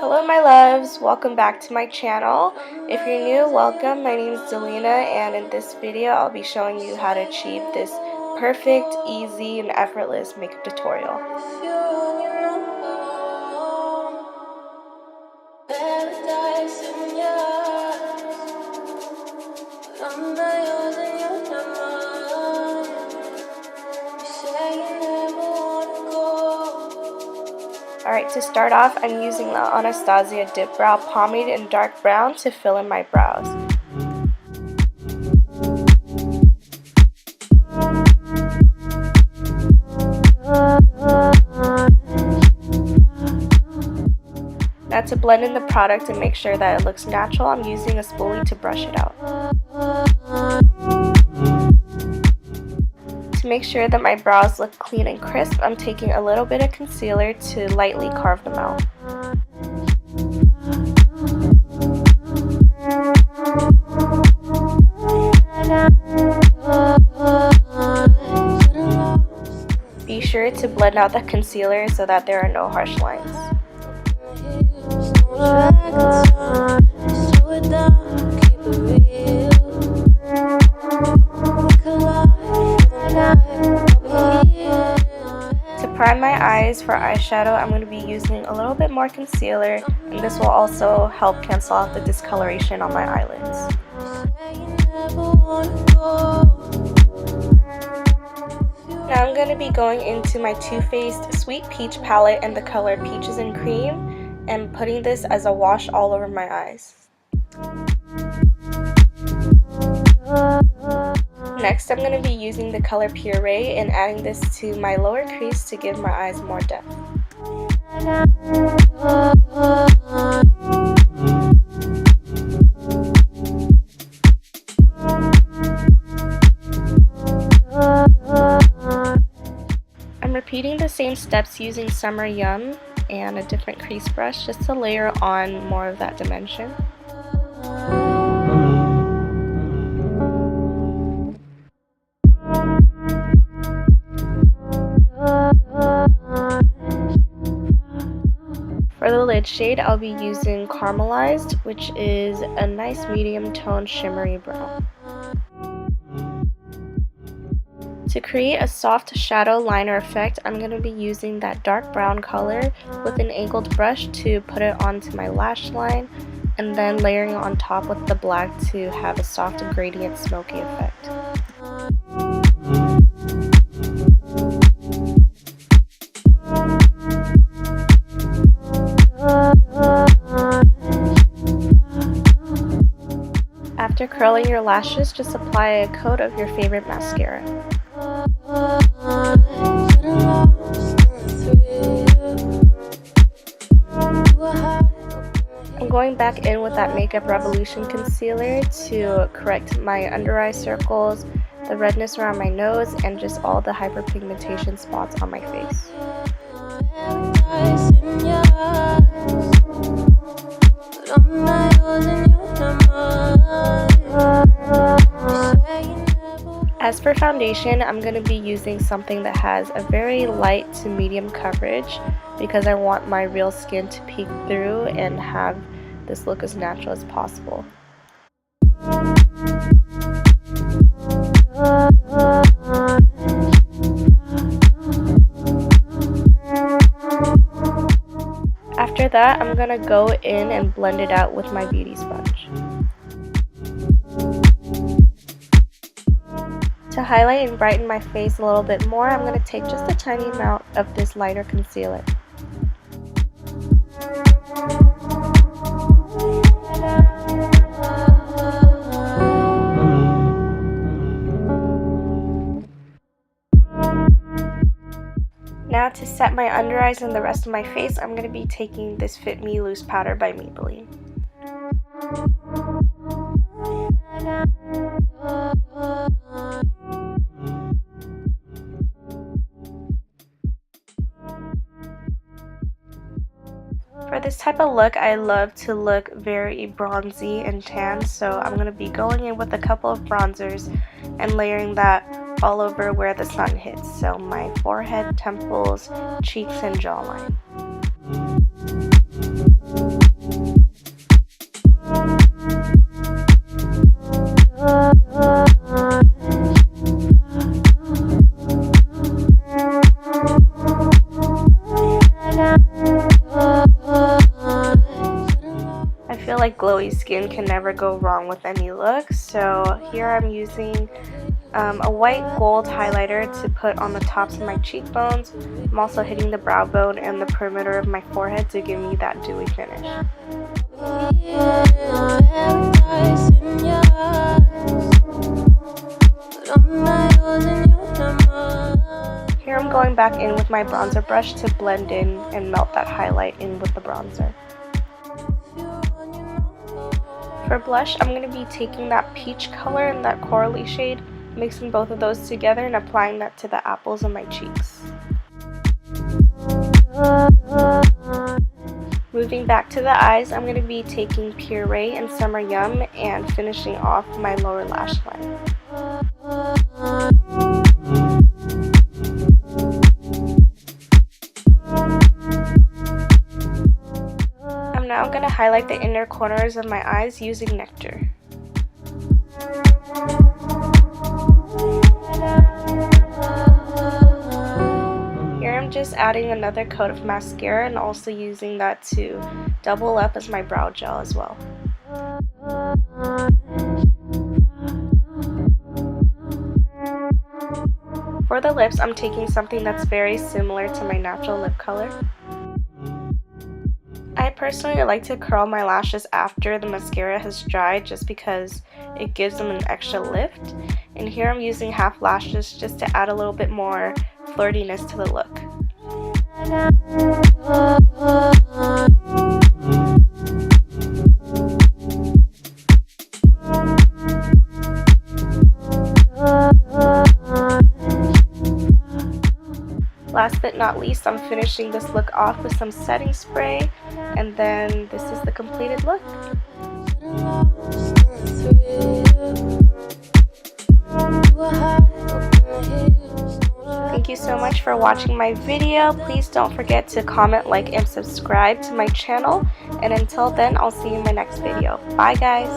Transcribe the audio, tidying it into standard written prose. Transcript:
Hello my loves, welcome back to my channel. If you're new, welcome. My name is Delina, and in this video I'll be showing you how to achieve this perfect, easy, and effortless makeup tutorial. Alright, to start off, I'm using the Anastasia Dipbrow Pomade in dark brown to fill in my brows. Now to blend in the product and make sure that it looks natural, I'm using a spoolie to brush it out. To make sure that my brows look clean and crisp, I'm taking a little bit of concealer to lightly carve them out. Be sure to blend out the concealer so that there are no harsh lines. To prime my eyes for eyeshadow, I'm going to be using a little bit more concealer, and this will also help cancel out the discoloration on my eyelids. Now I'm going to be going into my Too Faced Sweet Peach palette in the color Peaches and Cream and putting this as a wash all over my eyes. Next, I'm going to be using the color Puree and adding this to my lower crease to give my eyes more depth. I'm repeating the same steps using Summer Yum and a different crease brush just to layer on more of that dimension. For the lid shade, I'll be using Caramelized, which is a nice medium tone shimmery brown. To create a soft shadow liner effect, I'm going to be using that dark brown color with an angled brush to put it onto my lash line, and then layering on top with the black to have a soft gradient smoky effect. After curling your lashes, just apply a coat of your favorite mascara. I'm going back in with that Makeup Revolution concealer to correct my under eye circles, the redness around my nose, and just all the hyperpigmentation spots on my face. As for foundation, I'm going to be using something that has a very light to medium coverage because I want my real skin to peek through and have this look as natural as possible. After that, I'm going to go in and blend it out with my beauty sponge. To highlight and brighten my face a little bit more, I'm going to take just a tiny amount of this lighter concealer. Now to set my under eyes and the rest of my face, I'm going to be taking this FitMe Loose Powder by Maybelline. For this type of look, I love to look very bronzy and tan, so I'm going to be going in with a couple of bronzers and layering that all over where the sun hits, so my forehead, temples, cheeks, and jawline. like glowy skin can never go wrong with any look. So here I'm using a white gold highlighter to put on the tops of my cheekbones. I'm also hitting the brow bone and the perimeter of my forehead to give me that dewy finish. Here I'm going back in with my bronzer brush to blend in and melt that highlight in with the bronzer. For blush, I'm going to be taking that peach color and that corally shade, mixing both of those together and applying that to the apples of my cheeks. Moving back to the eyes, I'm going to be taking Puree and Summer Yum and finishing off my lower lash line. I'm now going to highlight the inner corners of my eyes using Nectar. I'm just adding another coat of mascara and also using that to double up as my brow gel as well. For the lips, I'm taking something that's very similar to my natural lip color. I personally like to curl my lashes after the mascara has dried just because it gives them an extra lift. And here I'm using half lashes just to add a little bit more flirtiness to the look. Last but not least, I'm finishing this look off with some setting spray, and then this is the completed look. Thank you so much for watching my video. Please don't forget to comment, like, and subscribe to my channel. And until then, I'll see you in my next video. Bye, guys.